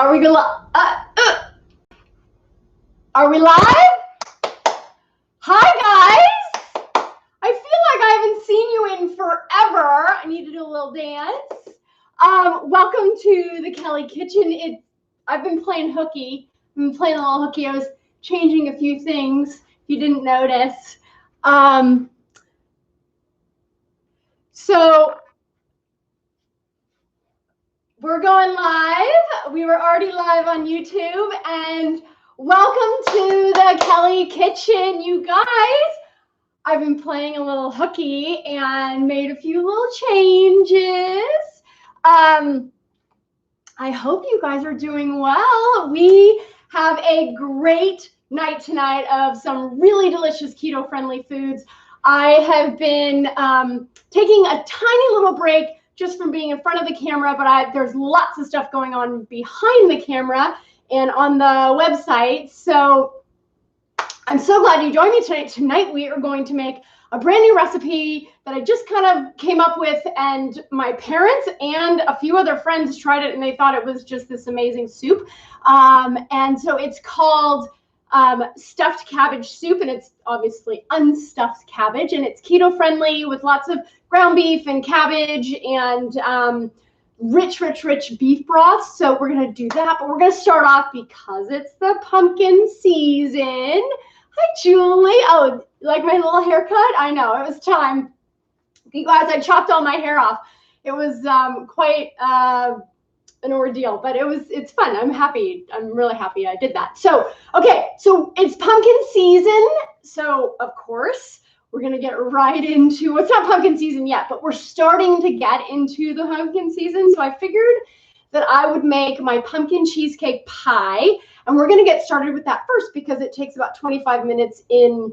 Are we Are we live? Hi guys! I feel like I haven't seen you in forever. I need to do a little dance. Welcome to the Kelly Kitchen. I've been playing hooky. I've been playing a little hooky. I was changing a few things, if you didn't notice. So we're going live. We were already live on YouTube, and welcome to the Kelly Kitchen, you guys. I've been playing a little hooky and made a few little changes. I hope you guys are doing well. We have a great night tonight of some really delicious keto-friendly foods. I have been taking a tiny little break just from being in front of the camera, but there's lots of stuff going on behind the camera and on the website. So I'm so glad you joined me tonight. Tonight we are going to make a brand new recipe that I just kind of came up with, and my parents and a few other friends tried it and they thought it was just this amazing soup. And so it's called stuffed cabbage soup, and it's obviously unstuffed cabbage, and it's keto friendly with lots of ground beef and cabbage and rich beef broth. So we're gonna do that, but we're gonna start off because it's the pumpkin season. Hi, Julie. Oh, like my little haircut? I know, it was time. You guys, I chopped all my hair off. It was quite an ordeal, but it's fun. I'm happy. I'm really happy I did that. So, okay, so it's pumpkin season. So, of course, we're going to get right into, it's not pumpkin season yet, but we're starting to get into the pumpkin season. So I figured that I would make my pumpkin cheesecake pie, and we're going to get started with that first because it takes about 25 minutes in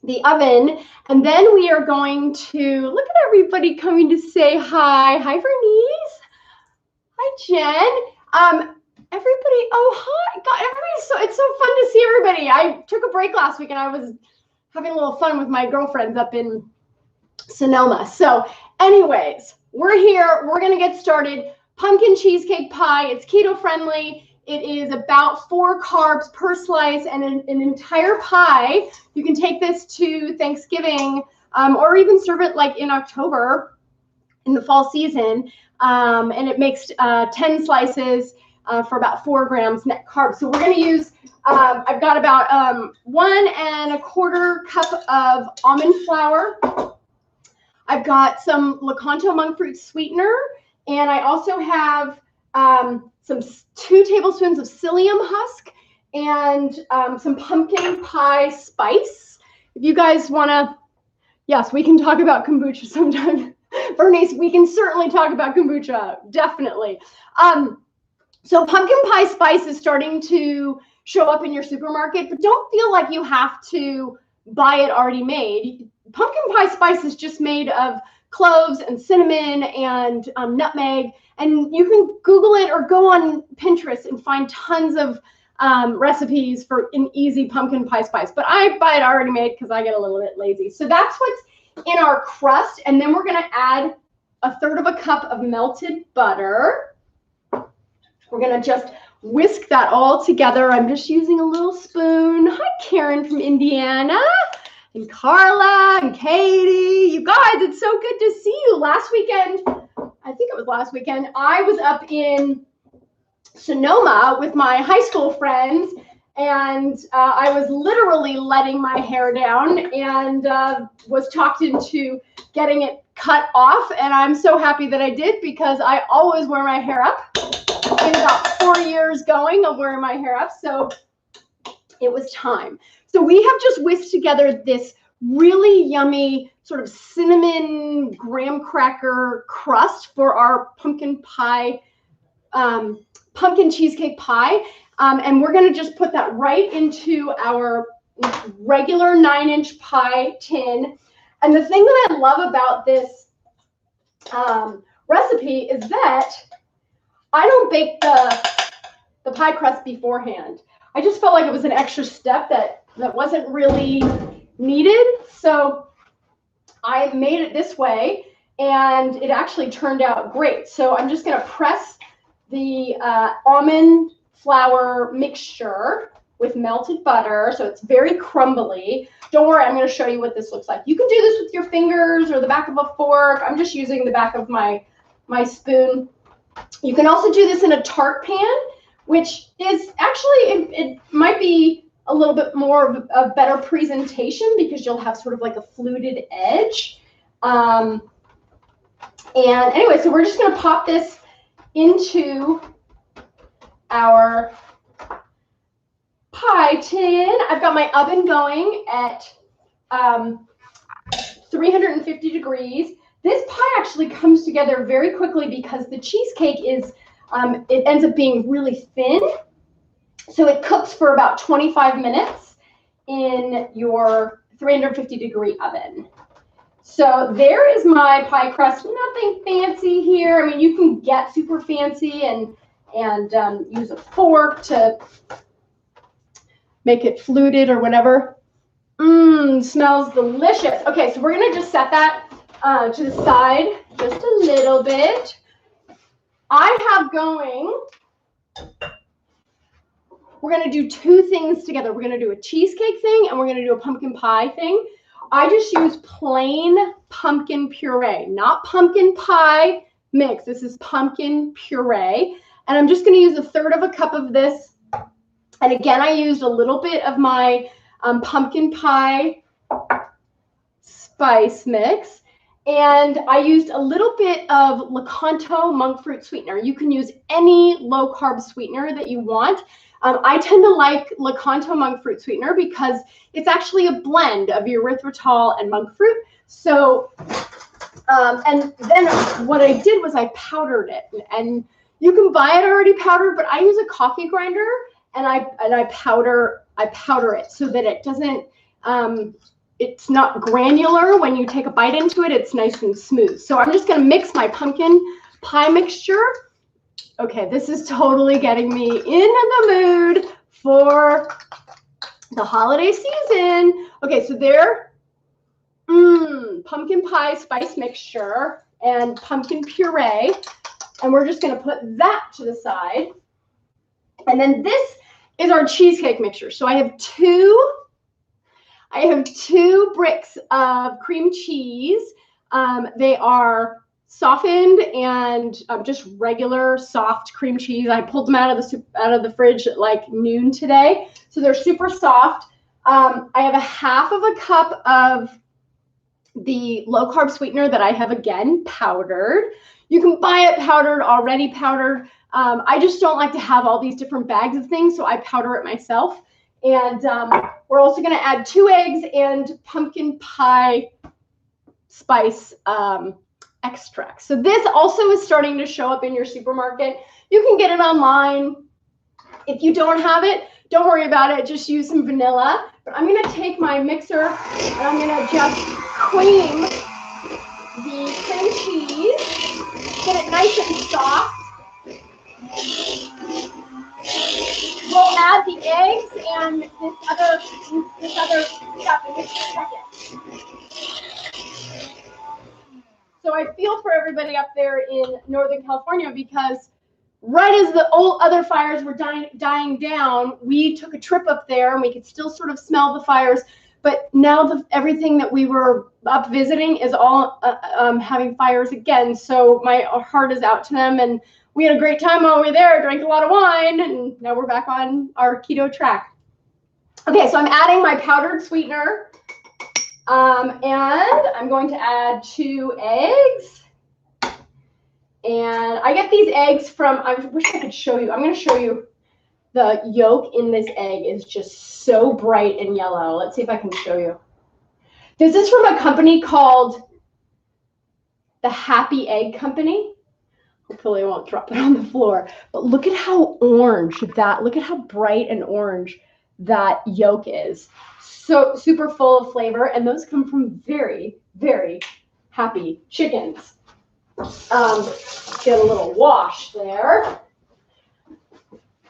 the oven. And then we are going to, look at everybody coming to say hi. Hi, Bernice. Hi, Jen. Everybody, oh, hi. God, it's so fun to see everybody. I took a break last week and I was having a little fun with my girlfriends up in Sonoma. So anyways, we're here. We're going to get started. Pumpkin cheesecake pie. It's keto friendly. It is about 4 carbs per slice and an entire pie. You can take this to Thanksgiving or even serve it like in October in the fall season. And it makes 10 slices for about 4 grams net carbs. So we're going to use, I've got about 1 1/4 cup of almond flour. I've got some Lakanto monk fruit sweetener. And I also have some 2 tablespoons of psyllium husk and some pumpkin pie spice. If you guys want to, yes, we can talk about kombucha sometime. Bernice, we can certainly talk about kombucha, definitely. So pumpkin pie spice is starting to show up in your supermarket, but don't feel like you have to buy it already made. Pumpkin pie spice is just made of cloves and cinnamon and nutmeg, and you can Google it or go on Pinterest and find tons of recipes for an easy pumpkin pie spice. But I buy it already made because I get a little bit lazy. So that's what's in our crust, and then we're going to add 1/3 cup of melted butter. We're going to just whisk that all together. I'm just using a little spoon. Hi, Karen from Indiana. And Carla and Katie, you guys, it's so good to see you. Last weekend, I think it was last weekend, I was up in Sonoma with my high school friends, and I was literally letting my hair down and was talked into getting it cut off. And I'm so happy that I did because I always wear my hair up. It's been about 4 years going of wearing my hair up, so it was time. So we have just whisked together this really yummy sort of cinnamon graham cracker crust for our pumpkin pie, pumpkin cheesecake pie. And we're going to just put that right into our regular 9-inch pie tin. And the thing that I love about this recipe is that I don't bake the pie crust beforehand. I just felt like it was an extra step that wasn't really needed. So I made it this way, and it actually turned out great. So I'm just going to press the almond flour mixture with melted butter, so it's very crumbly. Don't worry, I'm going to show you what this looks like. You can do this with your fingers or the back of a fork. I'm just using the back of my spoon. You can also do this in a tart pan, which is actually, it might be a little bit more of a better presentation because you'll have sort of like a fluted edge. And anyway, so we're just going to pop this into our pie tin. I've got my oven going at 350 degrees. This pie actually comes together very quickly because the cheesecake is, it ends up being really thin. So it cooks for about 25 minutes in your 350 degree oven. So there is my pie crust. Nothing fancy here. I mean, you can get super fancy and use a fork to make it fluted or whatever. Smells delicious. Okay, so we're gonna just set that to the side just a little bit. I have going, we're gonna do two things together. We're gonna do a cheesecake thing and we're gonna do a pumpkin pie thing. I just use plain pumpkin puree, not pumpkin pie mix. This is pumpkin puree. And I'm just gonna use 1/3 cup of this. And again, I used a little bit of my pumpkin pie spice mix. And I used a little bit of Lecanto monk fruit sweetener. You can use any low carb sweetener that you want. I tend to like Lecanto monk fruit sweetener because it's actually a blend of erythritol and monk fruit. So, and then what I did was I powdered it. And you can buy it already powdered, but I use a coffee grinder and I powder it so that it doesn't, it's not granular when you take a bite into it. It's nice and smooth. So I'm just going to mix my pumpkin pie mixture. Okay, this is totally getting me in the mood for the holiday season. Okay, so there, pumpkin pie spice mixture and pumpkin puree. And we're just going to put that to the side. And then this is our cheesecake mixture. So I have two bricks of cream cheese. They are softened and just regular soft cream cheese. I pulled them out of the fridge at like noon today, so they're super soft. I have 1/2 cup of the low carb sweetener that I have again powdered. You can buy it powdered, already powdered. I just don't like to have all these different bags of things, so I powder it myself. And we're also going to add 2 eggs and pumpkin pie spice extract. So this also is starting to show up in your supermarket. You can get it online. If you don't have it, don't worry about it. Just use some vanilla. But I'm going to take my mixer and I'm going to just cream the cream cheese, get it nice and soft. We'll add the eggs and this other stuff in just a second. So I feel for everybody up there in Northern California because right as the other fires were dying down, we took a trip up there and we could still sort of smell the fires. But now everything that we were up visiting is all having fires again. So my heart is out to them. And we had a great time while we were there, drank a lot of wine, and now we're back on our keto track. Okay, so I'm adding my powdered sweetener. And I'm going to add 2 eggs. And I get these eggs from, I wish I could show you. I'm going to show you the yolk in this egg is just so bright and yellow. Let's see if I can show you. This is from a company called the Happy Egg Company. Hopefully I won't drop it on the floor. But look at how orange that, look at how bright and orange that yolk is. So super full of flavor. And those come from very, very happy chickens. Get a little wash there.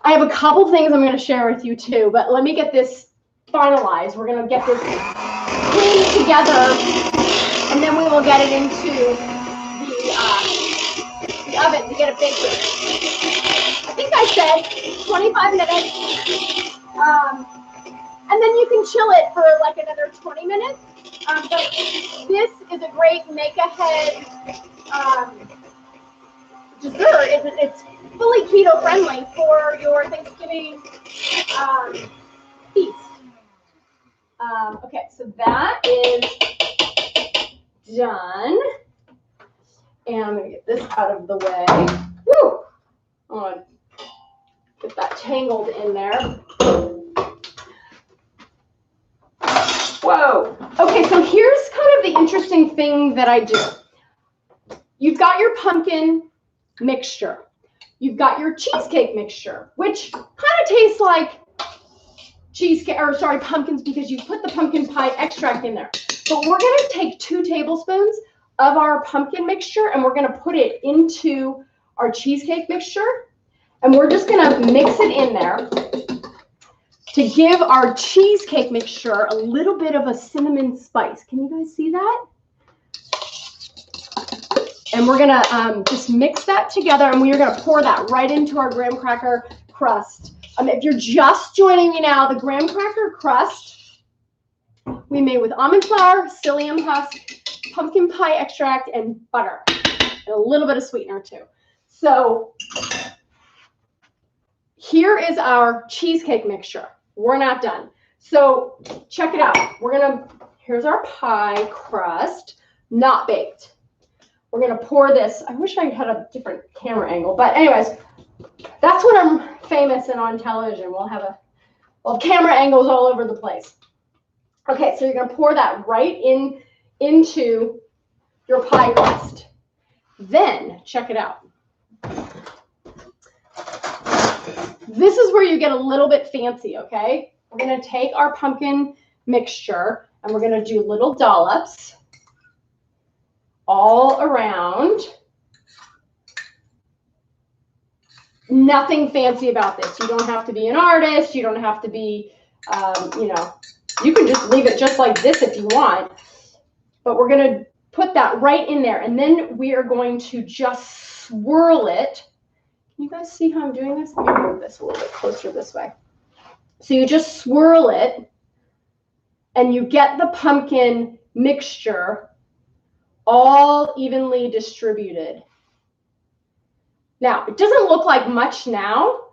I have a couple things I'm going to share with you too, but let me get this finalized. We're going to get this cleaned together, and then we will get it into the oven to get it baking. 25 minutes. And then you can chill it for like another 20 minutes. But this is a great make-ahead dessert. It's fully keto friendly for your Thanksgiving feast. Okay, so that is done. And I'm going to get this out of the way. Woo! I want to get that tangled in there. Whoa. Okay, so here's kind of the interesting thing that I do. You've got your pumpkin mixture. You've got your cheesecake mixture, which kind of tastes like cheesecake, or sorry, pumpkins, because you put the pumpkin pie extract in there. But we're going to take 2 tablespoons of our pumpkin mixture and we're going to put it into our cheesecake mixture. And we're just going to mix it in there to give our cheesecake mixture a little bit of a cinnamon spice. Can you guys see that? And we're going to just mix that together and we are going to pour that right into our graham cracker crust. If you're just joining me now, the graham cracker crust we made with almond flour, psyllium husk, pumpkin pie extract, and butter, and a little bit of sweetener too. So here is our cheesecake mixture. We're not done. So check it out. Here's our pie crust, not baked. We're gonna pour this. I wish I had a different camera angle, but anyways, that's when I'm famous and on television. We'll have camera angles all over the place. Okay, so you're gonna pour that right into your pie crust. Then check it out. This is where you get a little bit fancy, okay? We're gonna take our pumpkin mixture and we're gonna do little dollops all around. Nothing fancy about this. You don't have to be an artist. You don't have to be, you can just leave it just like this if you want. But we're going to put that right in there. And then we are going to just swirl it. Can you guys see how I'm doing this? Let me move this a little bit closer this way. So you just swirl it and you get the pumpkin mixture all evenly distributed. Now, it doesn't look like much now,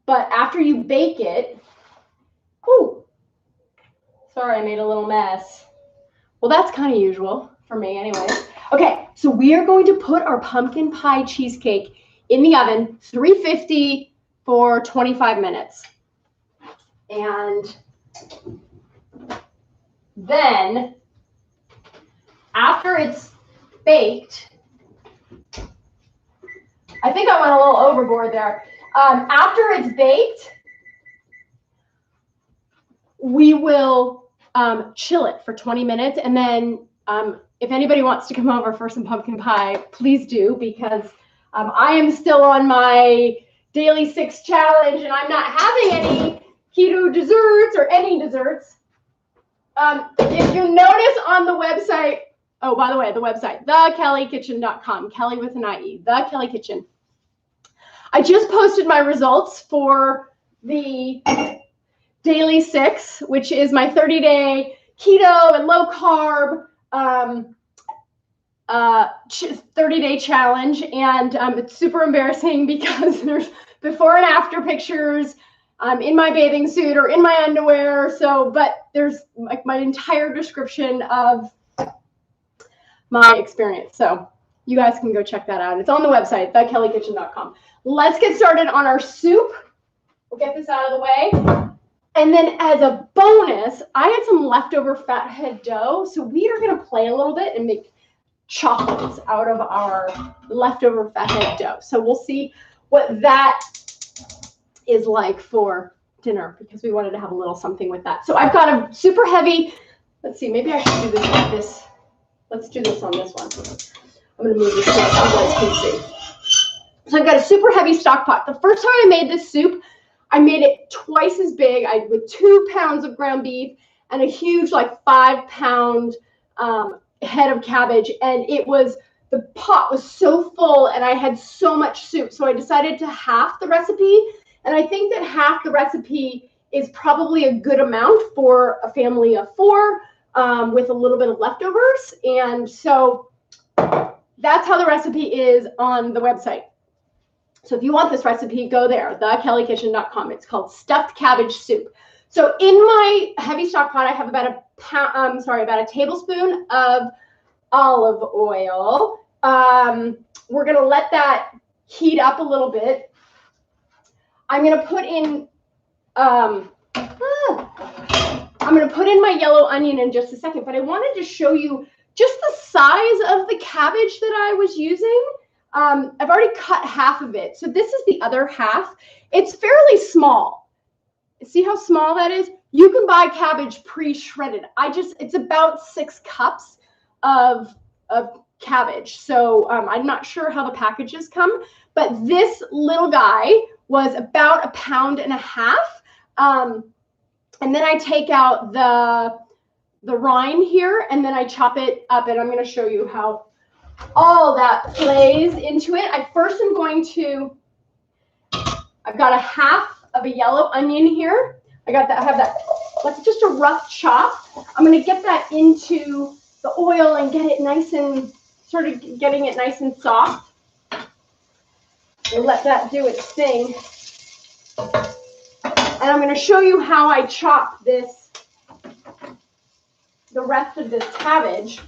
but after you bake it, whoo, sorry, I made a little mess. Well, that's kind of usual for me anyways. Okay, so we are going to put our pumpkin pie cheesecake in the oven, 350 for 25 minutes. And then after it's baked, I think I went a little overboard there. After it's baked, we will chill it for 20 minutes. And then if anybody wants to come over for some pumpkin pie, please do, because I am still on my daily 6 challenge and I'm not having any keto desserts or any desserts. If you notice on the website, oh, by the way, the website, thekellykitchen.com, Kelly with an IE, The Kelly Kitchen. I just posted my results for the Daily 6, which is my 30-day keto and low carb 30-day challenge. And it's super embarrassing because there's before and after pictures in my bathing suit or in my underwear. So, but there's like my entire description of my experience. So you guys can go check that out. It's on the website, thekellykitchen.com. Let's get started on our soup. We'll get this out of the way. And then as a bonus, I had some leftover Fathead dough. So we are going to play a little bit and make chocolates out of our leftover Fathead dough. So we'll see what that is like for dinner because we wanted to have a little something with that. So I've got a super heavy, let's see, maybe I should do this like this. Let's do this on this one. I'm going to move this so you guys can see. So I've got a super heavy stock pot. The first time I made this soup, I made it twice as big. With 2 pounds of ground beef and a huge like 5-pound head of cabbage. And the pot was so full and I had so much soup. So I decided to half the recipe And I think that half the recipe is probably a good amount for a family of 4 with a little bit of leftovers. And so that's how the recipe is on the website. So if you want this recipe, go there, thekellykitchen.com. It's called stuffed cabbage soup. So in my heavy stock pot, I have about a tablespoon of olive oil. We're going to let that heat up a little bit. I'm going to put in my yellow onion in just a second, but I wanted to show you just the size of the cabbage that I was using. I've already cut half of it. So this is the other half. It's fairly small. See how small that is? You can buy cabbage pre-shredded. It's about 6 cups of cabbage. So I'm not sure how the packages come, but this little guy was about 1.5 pounds. And then I take out the rind here, and then I chop it up, and I'm going to show you how all that plays into it. I first am going to, I've got 1/2 of a yellow onion here. I have that, like just a rough chop. I'm going to get that into the oil and get it nice and, sort of getting it nice and soft. And let that do its thing. And I'm going to show you how I chop the rest of this cabbage.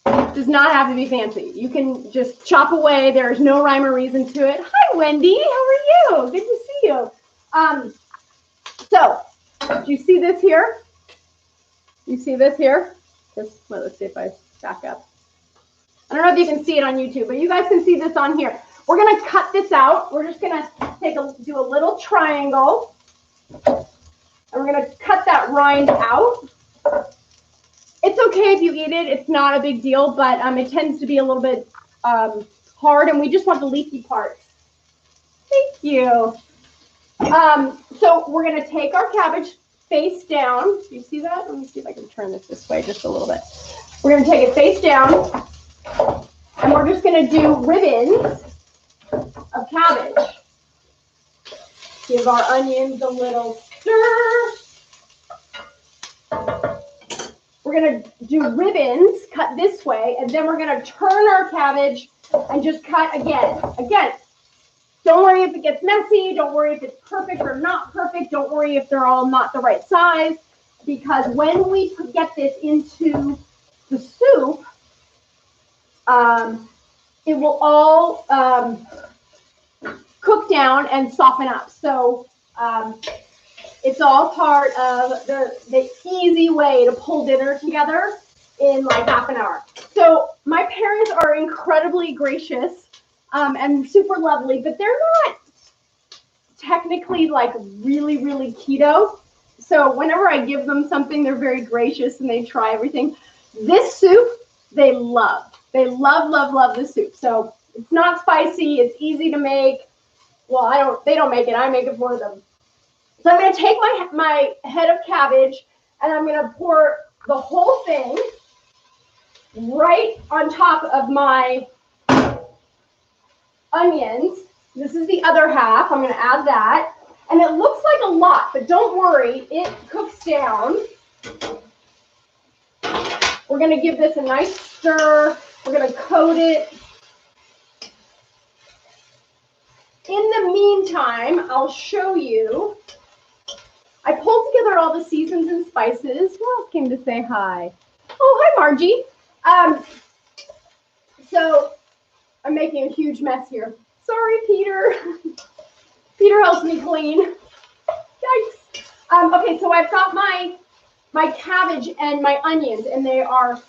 It does not have to be fancy. You can just chop away. There's no rhyme or reason to it. Hi, Wendy. How are you? Good to see you. So, do you see this here? You see this here? Let's see if I back up. I don't know if you can see it on YouTube, but you guys can see this on here. We're going to cut this out. We're just going to do a little triangle. And we're going to cut that rind out. It's okay if you eat it. It's not a big deal, but it tends to be a little bit hard, and we just want the leafy parts. Thank you. So we're going to take our cabbage face down. Do you see that? Let me see if I can turn this way just a little bit. We're going to take it face down, and we're just going to do ribbons of cabbage. Give our onions a little stir. We're going to do ribbons, cut this way, and then we're going to turn our cabbage and just cut again. Again, don't worry if it gets messy. Don't worry if it's perfect or not perfect. Don't worry if they're all not the right size, because when we get this into the soup, it will all cook down and soften up. So it's all part of the easy way to pull dinner together in like half an hour. So my parents are incredibly gracious and super lovely, but they're not technically like really, really keto. So whenever I give them something, they're very gracious and they try everything. This soup, they love. They love, love, love the soup. So it's not spicy. It's easy to make. Well, they don't make it. I make it for them. So I'm going to take my head of cabbage and I'm going to pour the whole thing right on top of my onions. This is the other half. I'm going to add that. And it looks like a lot, but don't worry. It cooks down. We're going to give this a nice stir. We're going to coat it. In the meantime, I'll show you. I pulled together all the seasons and spices. Who else came to say hi? Oh, hi, Margie. So I'm making a huge mess here. Sorry, Peter. Peter helps me clean. Yikes. Okay, so I've got my cabbage and my onions, and they are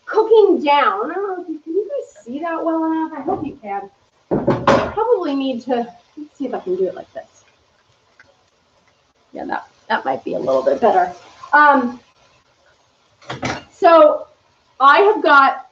cooking down. I don't know if can you guys see that well enough? I hope you can. I probably need to, let's see if I can do it like this. Yeah, that might be a little bit better. So I have got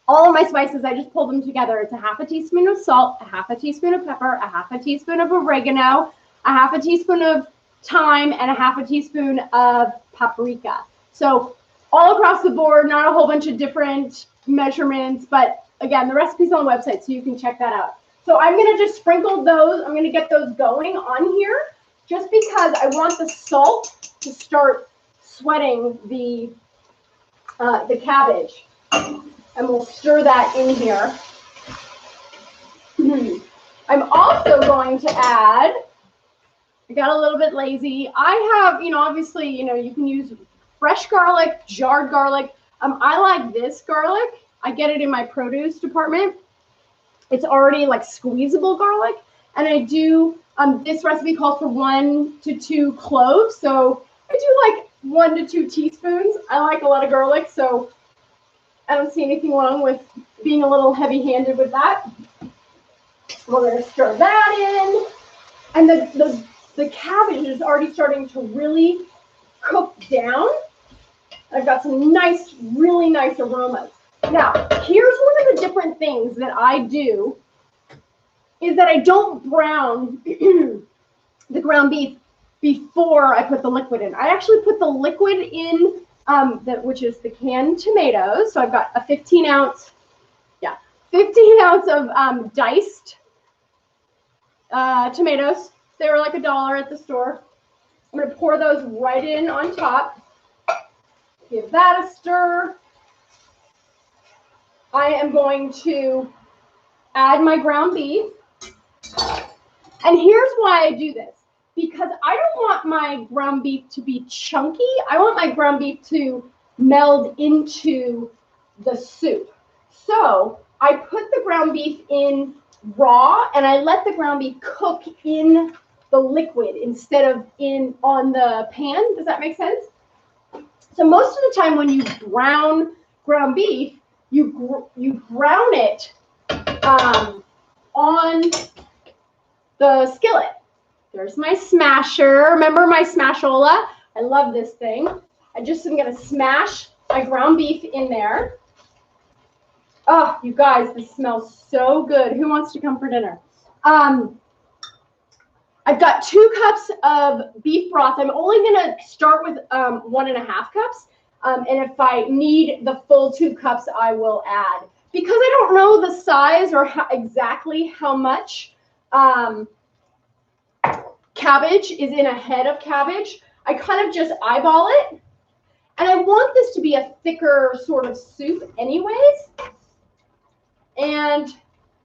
all of my spices. I just pulled them together. It's 1/2 teaspoon of salt, 1/2 teaspoon of pepper, 1/2 teaspoon of oregano, 1/2 teaspoon of thyme, and 1/2 teaspoon of paprika. So all across the board, not a whole bunch of different measurements, but again, the recipe's on the website, so you can check that out. So I'm going to just sprinkle those. I'm going to get those going on here just because I want the salt to start sweating the cabbage. And we'll stir that in here. I'm also going to add, I got a little bit lazy. I have, obviously, you can use fresh garlic, jarred garlic. I like this garlic. I get it in my produce department. It's already like squeezable garlic. And I do, this recipe calls for 1 to 2 cloves. So I do like 1 to 2 teaspoons. I like a lot of garlic, so I don't see anything wrong with being a little heavy-handed with that. We're going to stir that in. And the cabbage is already starting to really cook down. I've got some nice, really nice aromas. Now, here's one of the different things that I do is that I don't brown the ground beef before I put the liquid in. I actually put the liquid in, which is the canned tomatoes. So I've got a 15 ounce of diced tomatoes. They were like $1 at the store. I'm going to pour those right in on top. Give that a stir. I am going to add my ground beef. And here's why I do this. Because I don't want my ground beef to be chunky. I want my ground beef to meld into the soup. So I put the ground beef in raw and I let the ground beef cook in the liquid instead of on the pan. Does that make sense? So most of the time when you brown ground beef, you brown it on the skillet. There's my smasher. Remember my smashola? I love this thing. I just am going to smash my ground beef in there. Oh, you guys, this smells so good. Who wants to come for dinner? I've got 2 cups of beef broth. I'm only going to start with 1.5 cups. And if I need the full 2 cups, I will add. Because I don't know the size or exactly how much cabbage is in a head of cabbage, I kind of just eyeball it. And I want this to be a thicker sort of soup anyways. And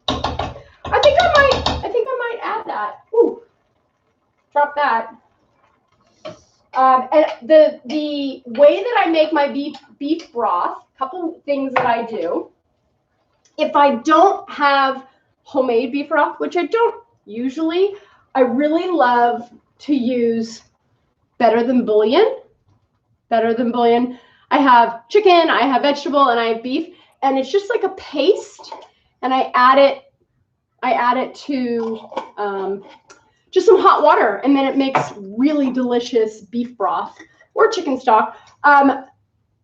I think I might add that. Ooh, drop that. And the way that I make my beef broth, a couple things that I do. If I don't have homemade beef broth, which I don't usually, I really love to use Better Than Bouillon. Better Than Bouillon. I have chicken, I have vegetable, and I have beef, and it's just like a paste. And I add it to just some hot water, and then it makes really delicious beef broth or chicken stock.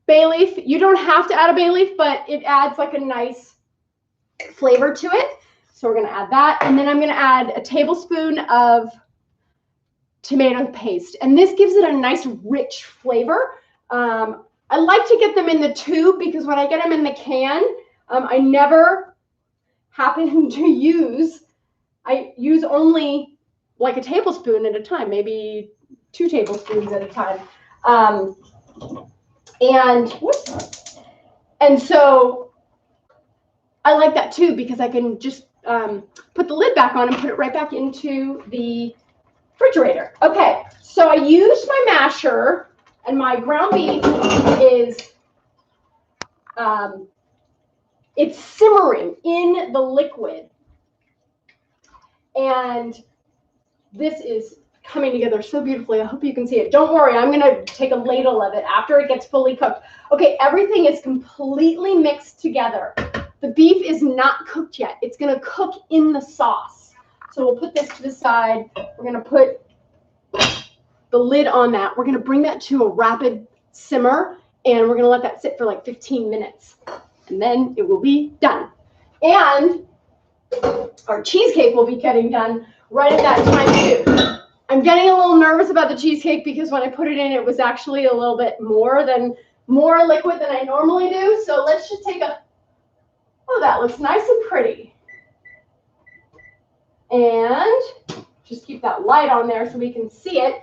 Bay leaf, you don't have to add a bay leaf, but it adds like a nice flavor to it. So we're going to add that. And then I'm going to add a tablespoon of tomato paste. And this gives it a nice rich flavor. I like to get them in the tube because when I get them in the can, I never happen to use, I use only like a tablespoon at a time, maybe 2 tablespoons at a time. And so I like that too because I can just put the lid back on and put it right back into the refrigerator. Okay, so I used my masher and my ground beef is it's simmering in the liquid. And this is coming together so beautifully. I hope you can see it. Don't worry, I'm going to take a ladle of it after it gets fully cooked. Okay, everything is completely mixed together. The beef is not cooked yet. It's going to cook in the sauce. So we'll put this to the side. We're going to put the lid on that. We're going to bring that to a rapid simmer, and we're going to let that sit for like 15 minutes. And then it will be done. And our cheesecake will be getting done right at that time too. I'm getting a little nervous about the cheesecake because when I put it in, it was actually a little bit more liquid than I normally do. So let's just take oh, that looks nice and pretty. And just keep that light on there so we can see it.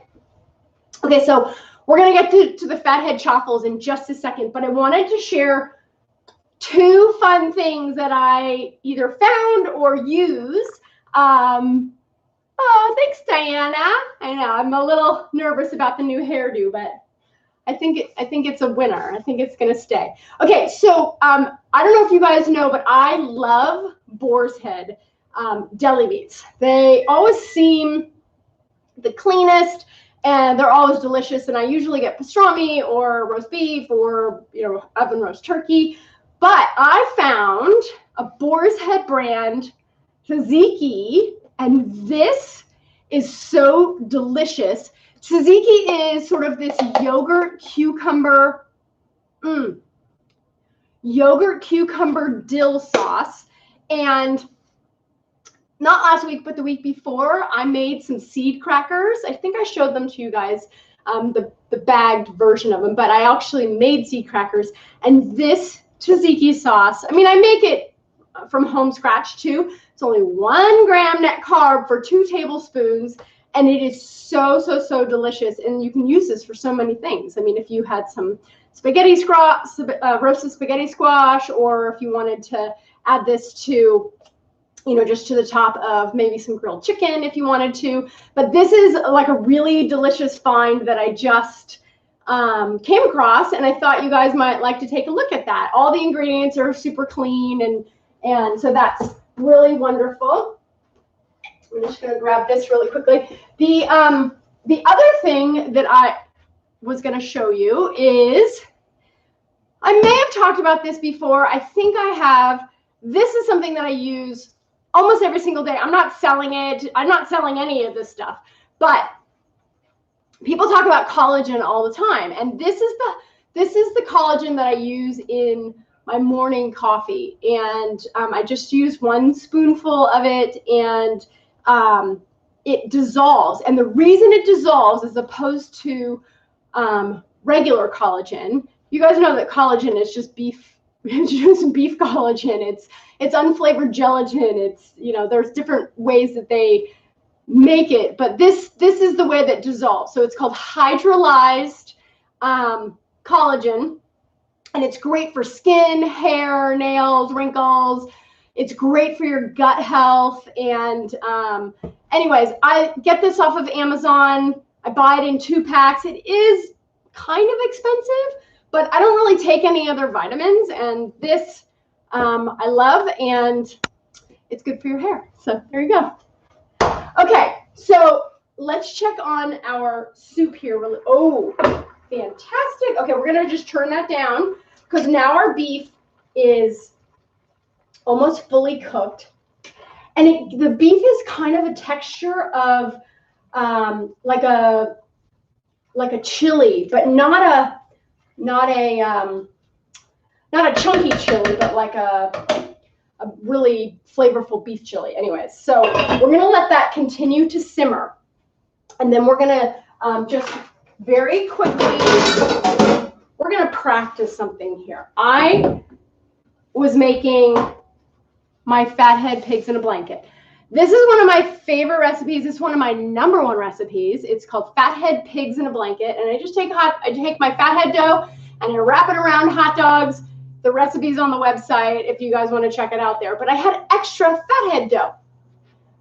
Okay, so we're going to get to the Fathead Chaffles in just a second, but I wanted to share 2 fun things that I either found or use. Oh, thanks, Diana. I know I'm a little nervous about the new hairdo, but I think it's a winner. I think it's gonna stay. Okay, so I don't know if you guys know, but I love Boar's Head deli meats. They always seem the cleanest, and they're always delicious. And I usually get pastrami or roast beef or oven roast turkey. But I found a Boar's Head brand tzatziki, and this is so delicious. Tzatziki is sort of this yogurt cucumber dill sauce. And not last week, but the week before, I made some seed crackers. I think I showed them to you guys, the bagged version of them, but I actually made seed crackers. And this tzatziki sauce, I mean, I make it from home scratch too. It's only 1 gram net carb for 2 tablespoons. And it is so, so, so delicious. And you can use this for so many things. I mean, if you had some spaghetti squash, roasted spaghetti squash, or if you wanted to add this to, just to the top of maybe some grilled chicken if you wanted to. But this is like a really delicious find that I just came across, and I thought you guys might like to take a look at that. All the ingredients are super clean, and so that's really wonderful. I'm just going to grab this really quickly. The other thing that I was going to show you is, I may have talked about this before. I think I have. This is something that I use almost every single day. I'm not selling it. I'm not selling any of this stuff, but people talk about collagen all the time, and this is the collagen that I use in my morning coffee, and I just use 1 spoonful of it, and it dissolves. And the reason it dissolves, as opposed to regular collagen, you guys know that collagen is just beef. It's just beef collagen. It's unflavored gelatin. It's there's different ways that they make it, but this is the way that dissolves. So it's called hydrolyzed collagen, and it's great for skin, hair, nails, wrinkles. It's great for your gut health. And anyways, I get this off of Amazon. I buy it in 2 packs. It is kind of expensive, but I don't really take any other vitamins, and this I love, and it's good for your hair. So there you go. Okay, so let's check on our soup here. Oh, fantastic. Okay, we're gonna just turn that down because now our beef is almost fully cooked, and the beef is kind of a texture of like a chili, but not a chunky chili, but like a really flavorful beef chili. Anyways, so we're gonna let that continue to simmer, and then we're gonna just very quickly, we're gonna practice something here. I was making my Fathead pigs in a blanket. This is one of my favorite recipes. It's one of my #1 recipes. It's called Fathead pigs in a blanket, and I just take my Fathead dough and I wrap it around hot dogs. The recipe's on the website if you guys want to check it out there. But I had extra Fathead dough,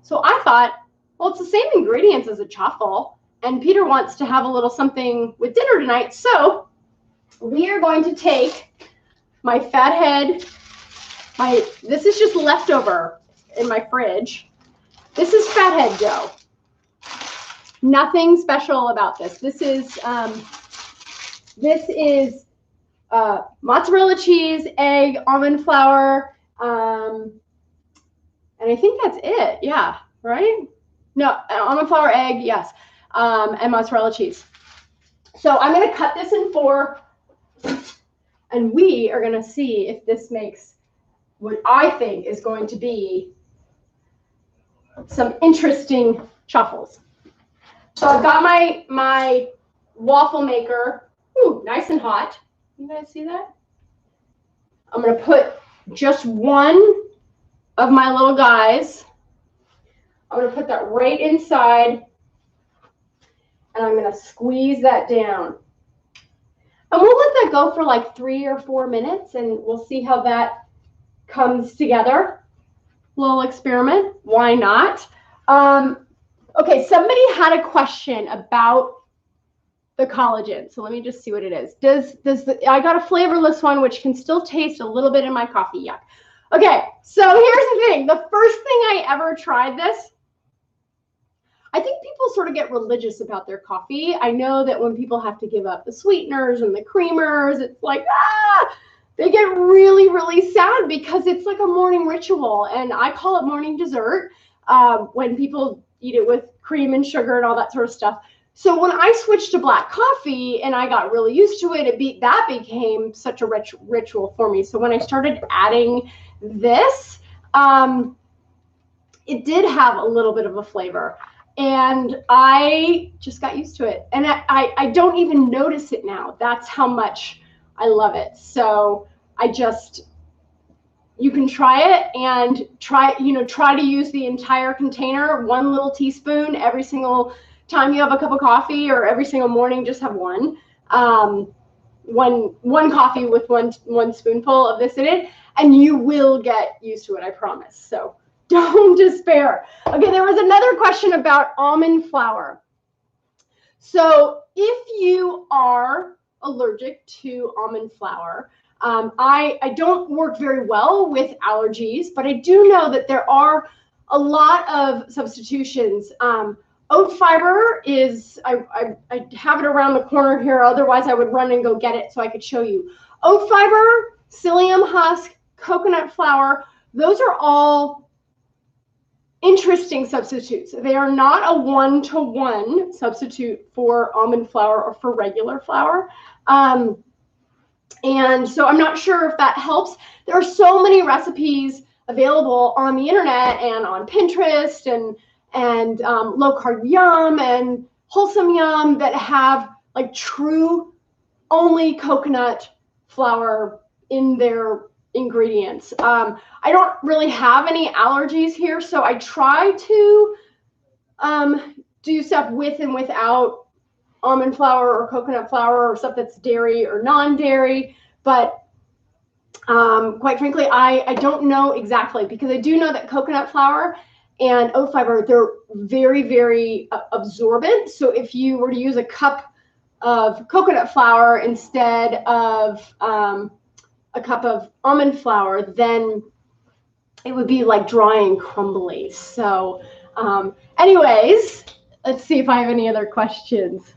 so I thought, well, it's the same ingredients as a chaffle, and Peter wants to have a little something with dinner tonight. So we are going to take my Fathead. This is just leftover in my fridge. This is Fathead dough. Nothing special about this. This is mozzarella cheese, egg, almond flour, and I think that's it. Yeah, right? No, almond flour, egg, yes, and mozzarella cheese. So I'm going to cut this in 4, and we are going to see if this makes what I think is going to be some interesting chaffles. So I've got my waffle maker. Ooh, nice and hot. You guys see that? I'm going to put just 1 of my little guys I'm going to put that right inside, and I'm going to squeeze that down. And we'll let that go for like 3 or 4 minutes, and we'll see how that comes together. Little experiment. Why not? Okay, somebody had a question about the collagen. So let me just see what it is. I got a flavorless one, which can still taste a little bit in my coffee. Yuck. Okay, so here's the thing. The first thing I ever tried this, I think people sort of get religious about their coffee. I know that when people have to give up the sweeteners and the creamers, it's like, they get really, really sad because it's like a morning ritual. And I call it morning dessert when people eat it with cream and sugar and all that sort of stuff. So when I switched to black coffee and I got really used to it, that became such a ritual for me. So when I started adding this, it did have a little bit of a flavor. And I just got used to it. And I don't even notice it now. That's how much I love it. So you can try it and try to use the entire container, 1 little teaspoon every single time you have a cup of coffee, or every single morning, just have one coffee with one spoonful of this in it, and you will get used to it, I promise. So don't despair. Okay, there was another question about almond flour. So if you are allergic to almond flour, I don't work very well with allergies, but I do know that there are a lot of substitutions. Oat fiber is, I have it around the corner here, otherwise I would run and go get it so I could show you. Oat fiber, psyllium husk, coconut flour, those are all interesting substitutes. They are not a one-to-one substitute for almond flour or for regular flour. And so I'm not sure if that helps. There are so many recipes available on the internet and on Pinterest and low carb yum and wholesome yum that have like true only coconut flour in their ingredients. I don't really have any allergies here, so I try to do stuff with and without almond flour or coconut flour or stuff that's dairy or non-dairy, but quite frankly, I don't know exactly, because I do know that coconut flour and oat fiber, they're very, very absorbent. So if you were to use a cup of coconut flour instead of a cup of almond flour, then it would be like dry and crumbly. So anyways, let's see if I have any other questions.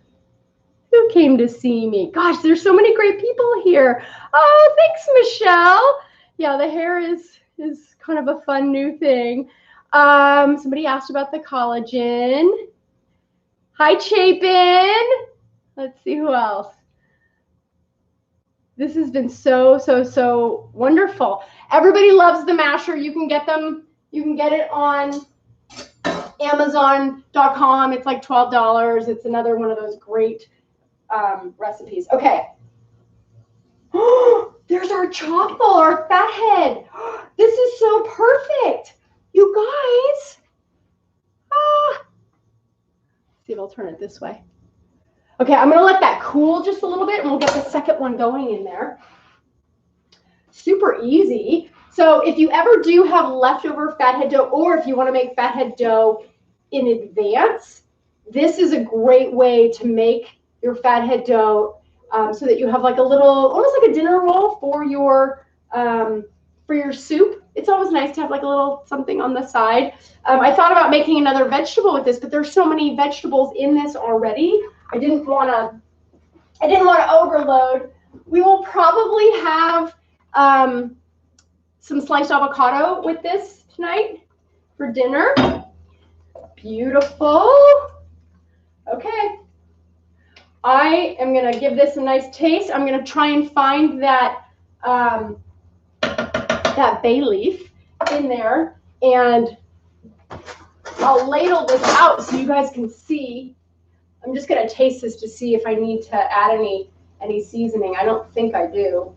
Who came to see me? Gosh, there's so many great people here. Oh, thanks, Michelle. Yeah, the hair is kind of a fun new thing. Somebody asked about the collagen. Hi, Chapin. Let's see who else. This has been so wonderful. Everybody loves the masher. You can get them. You can get it on Amazon.com. It's like $12. It's another one of those great recipes. Okay. There's our Chaffle, our Fathead. This is so perfect. You guys. See if I'll turn it this way. Okay, I'm going to let that cool just a little bit, and we'll get the second one going in there. Super easy. So if you ever do have leftover fathead dough, or if you want to make fathead dough in advance, this is a great way to make your fathead dough so that you have like a little, almost like a dinner roll for your soup. It's always nice to have like a little something on the side. I thought about making another vegetable with this, but there's so many vegetables in this already. I didn't want to overload. We will probably have some sliced avocado with this tonight for dinner. Beautiful. Okay. I am going to give this a nice taste. I'm going to try and find that that bay leaf in there, and I'll ladle this out so you guys can see. I'm just going to taste this to see if I need to add any seasoning. I don't think I do.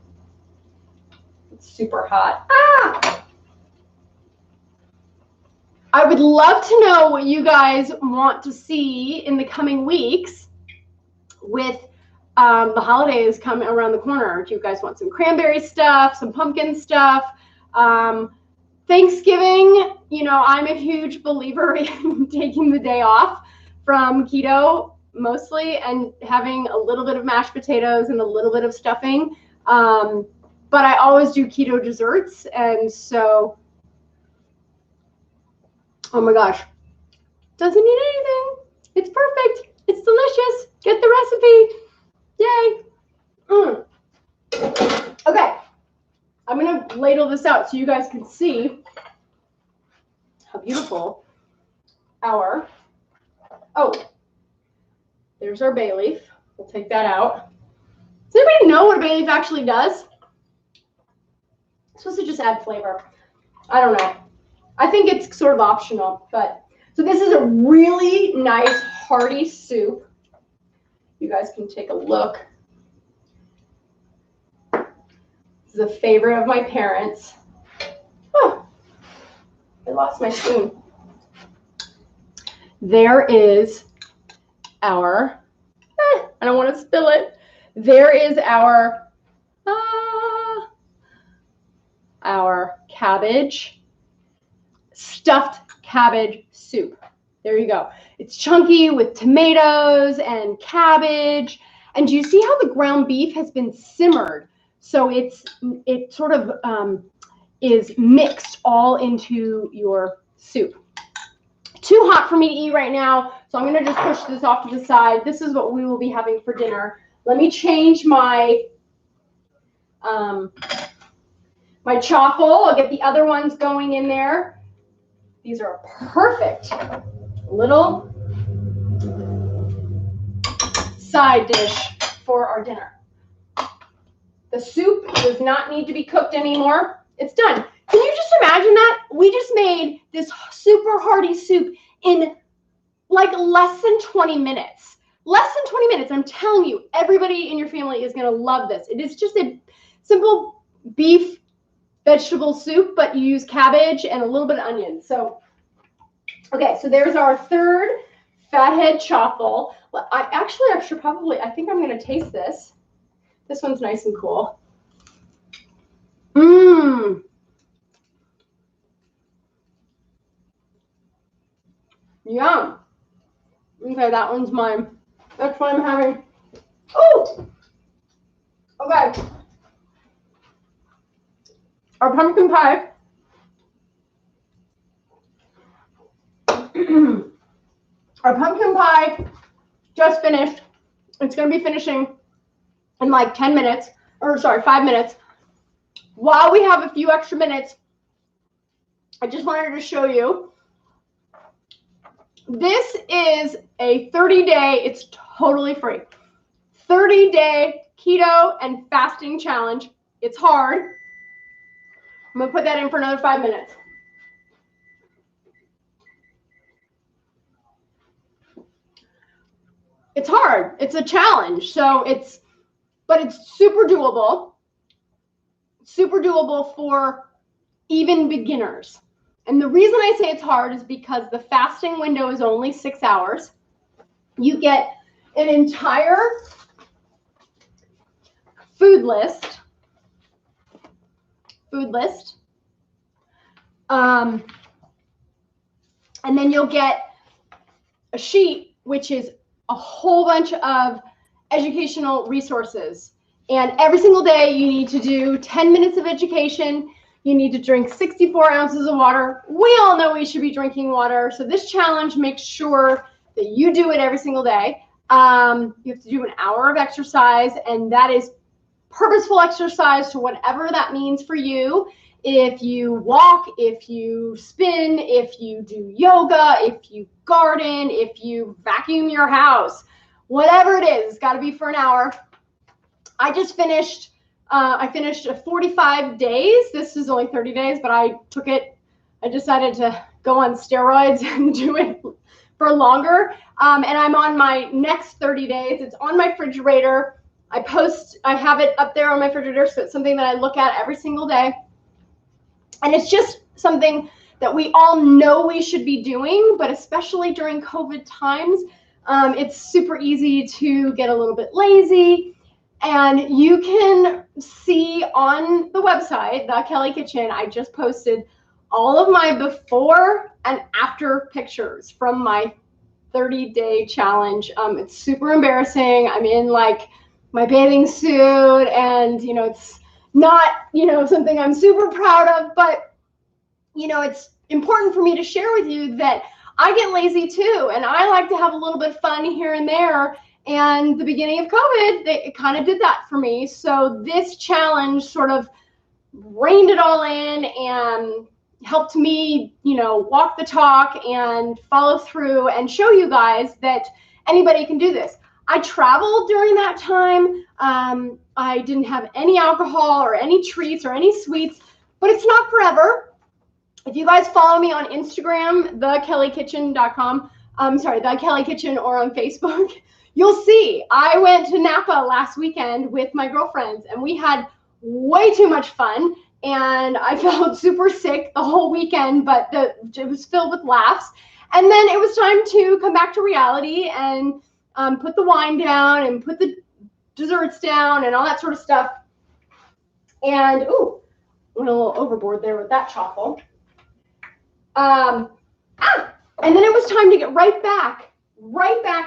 It's super hot. Ah! I would love to know what you guys want to see in the coming weeks with the holidays coming around the corner. Do you guys want some cranberry stuff, some pumpkin stuff? Thanksgiving, you know, I'm a huge believer in taking the day off from keto mostly and having a little bit of mashed potatoes and a little bit of stuffing. But I always do keto desserts. And so, oh my gosh, doesn't need anything. It's perfect. It's delicious. Get the recipe. Yay. Okay. I'm going to ladle this out so you guys can see how beautiful our, oh, there's our bay leaf. We'll take that out. Does anybody know what a bay leaf actually does? It's supposed to just add flavor. I don't know. I think it's sort of optional, but so this is a really nice hearty soup. You guys can take a look. This is a favorite of my parents. Oh, I lost my spoon. There is our, I don't want to spill it. There is our cabbage, stuffed cabbage soup. There you go. It's chunky with tomatoes and cabbage. And do you see how the ground beef has been simmered? So it sort of is mixed all into your soup. Too hot for me to eat right now, so I'm going to just push this off to the side. This is what we will be having for dinner. Let me change my my chaffle. I'll get the other ones going in there. These are a perfect little side dish for our dinner. The soup does not need to be cooked anymore. It's done. Can you just imagine that? We just made this super hearty soup in like less than 20 minutes. Less than 20 minutes. I'm telling you, everybody in your family is going to love this. It is just a simple beef vegetable soup, but you use cabbage and a little bit of onion. So, okay, so there's our third Fathead chaffle. Well, I should probably, I think I'm going to taste this. This one's nice and cool. Mmm. Yum. Okay, that one's mine. That's what I'm having. Oh! Okay. Our pumpkin pie. Our pumpkin pie just finished. It's going to be finishing in like 10 minutes, or sorry, 5 minutes. While we have a few extra minutes, I just wanted to show you. This is a 30-day, it's totally free, 30-day keto and fasting challenge. It's hard. I'm going to put that in for another 5 minutes. It's hard. It's a challenge. So but it's super doable. Super doable for even beginners. And the reason I say it's hard is because the fasting window is only 6 hours. You get an entire food list. And then you'll get a sheet, which is a whole bunch of educational resources. And every single day you need to do 10 minutes of education. You need to drink 64 ounces of water. We all know we should be drinking water. So this challenge makes sure that you do it every single day. You have to do an hour of exercise, and that is purposeful exercise to whatever that means for you. If you walk, if you spin, if you do yoga, if you garden, if you vacuum your house, whatever it is, it's got to be for an hour. I just finished, I finished 45 days. This is only 30 days, but I decided to go on steroids and do it for longer. And I'm on my next 30 days. It's on my refrigerator. I have it up there on my refrigerator, so it's something that I look at every single day. And it's just something that we all know we should be doing, but especially during COVID times, it's super easy to get a little bit lazy. And you can see on the website, The Kelly Kitchen, I just posted all of my before and after pictures from my 30-day challenge. It's super embarrassing. I'm in like my bathing suit, and it's not something I'm super proud of, but it's important for me to share with you that I get lazy too, and I like to have a little bit of fun here and there. And the beginning of COVID, it kind of did that for me. So this challenge sort of reined it all in and helped me, walk the talk and follow through and show you guys that anybody can do this. I traveled during that time. I didn't have any alcohol or any treats or any sweets, but it's not forever. If you guys follow me on Instagram, thekellikitchen.com, The Kelly Kitchen, or on Facebook, you'll see I went to Napa last weekend with my girlfriends, and we had way too much fun, and I felt super sick the whole weekend, but it was filled with laughs. And then it was time to come back to reality and put the wine down and put the desserts down and all that sort of stuff. And went a little overboard there with that chocolate. And then it was time to get right back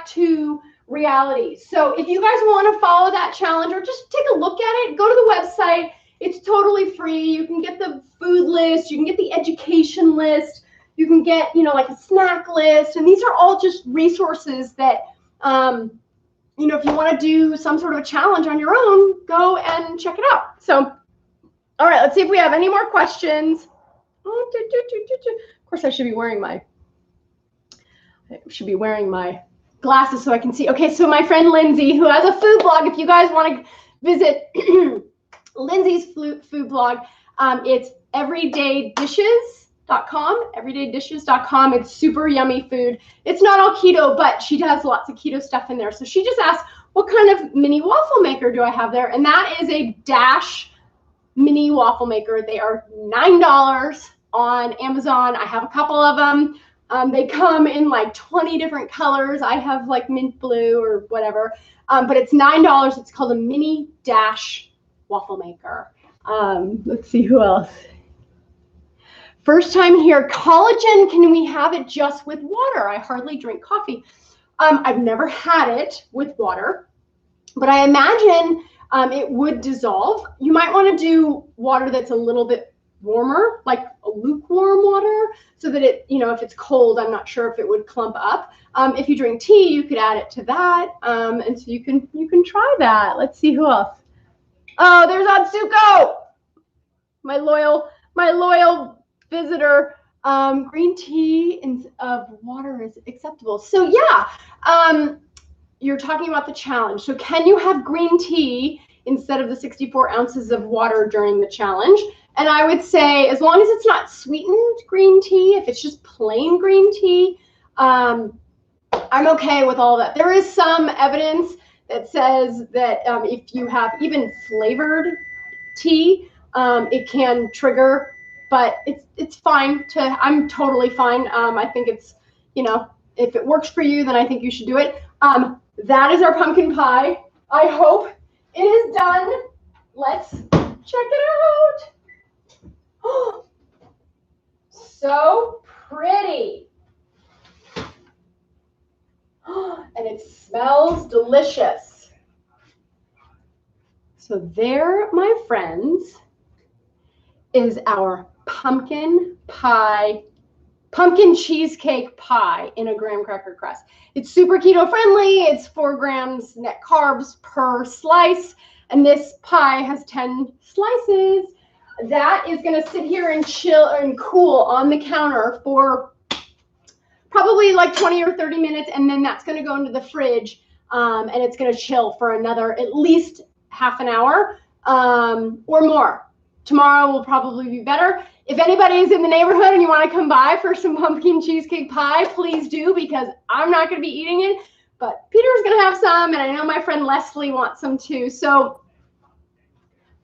to reality. So if you guys want to follow that challenge or just take a look at it, go to the website. It's totally free. You can get the food list, you can get the education list, you can get, like a snack list. And these are all just resources that, if you want to do some sort of a challenge on your own, go and check it out. So, all right, let's see if we have any more questions. Of course, I should be wearing my glasses so I can see. Okay, so my friend Lindsay, who has a food blog, if you guys want to visit Lindsay's food blog, it's everydaydishes.com. It's super yummy food. It's not all keto, but she does lots of keto stuff in there. So she just asked, what kind of mini waffle maker do I have there? And that is a Dash mini waffle maker. They are $9 on Amazon. I have a couple of them. They come in like 20 different colors. I have like mint blue or whatever, but it's $9. It's called a mini Dash waffle maker. Let's see who else. First time here. Collagen, can we have it just with water? I hardly drink coffee. I've never had it with water, but I imagine it would dissolve. You might want to do water that's a little bit warmer, like a lukewarm water, so that it, if it's cold, I'm not sure if it would clump up. If you drink tea, you could add it to that, and so you can try that. Let's see who else. Oh, there's Atsuko, my loyal visitor. Green tea of water is acceptable. So yeah, you're talking about the challenge. So can you have green tea instead of the 64 ounces of water during the challenge? And I would say, as long as it's not sweetened green tea, if it's just plain green tea, I'm okay with all that. There is some evidence that says that if you have even flavored tea, it can trigger, but it's fine I'm totally fine. I think it's, if it works for you, then I think you should do it. That is our pumpkin pie. I hope it is done. Let's check it out. Oh, so pretty. And it smells delicious. So there, my friends, is our pumpkin cheesecake pie in a graham cracker crust. It's super keto friendly. It's 4 grams net carbs per slice. And this pie has 10 slices. That is going to sit here and chill and cool on the counter for probably like 20 or 30 minutes. And then that's going to go into the fridge, and it's going to chill for another at least half an hour or more. Tomorrow will probably be better. If anybody is in the neighborhood and you want to come by for some pumpkin cheesecake pie, please do, because I'm not going to be eating it, but Peter's going to have some, and I know my friend Leslie wants some too. So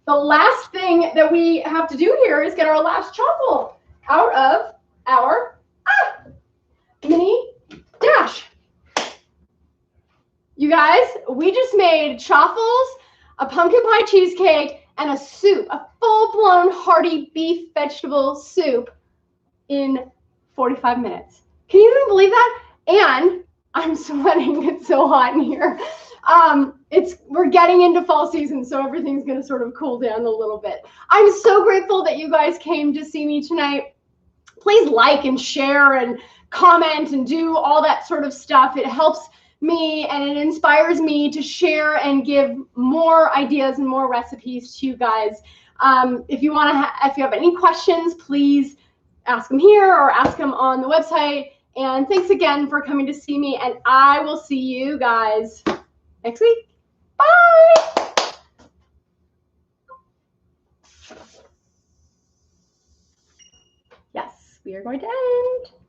the last thing that we have to do here is get our last chocolate out of our mini dash. You guys, we just made chaffles, a pumpkin pie cheesecake, and a soup, a full-blown hearty beef vegetable soup in 45 minutes. Can you even believe that? And I'm sweating, it's so hot in here. We're getting into fall season, so everything's gonna sort of cool down a little bit. I'm so grateful that you guys came to see me tonight. Please like and share and comment and do all that sort of stuff. It helps me and it inspires me to share and give more ideas and more recipes to you guys. If you have any questions, please ask them here or ask them on the website. And thanks again for coming to see me, and I will see you guys next week. Bye. Yes, we are going to end.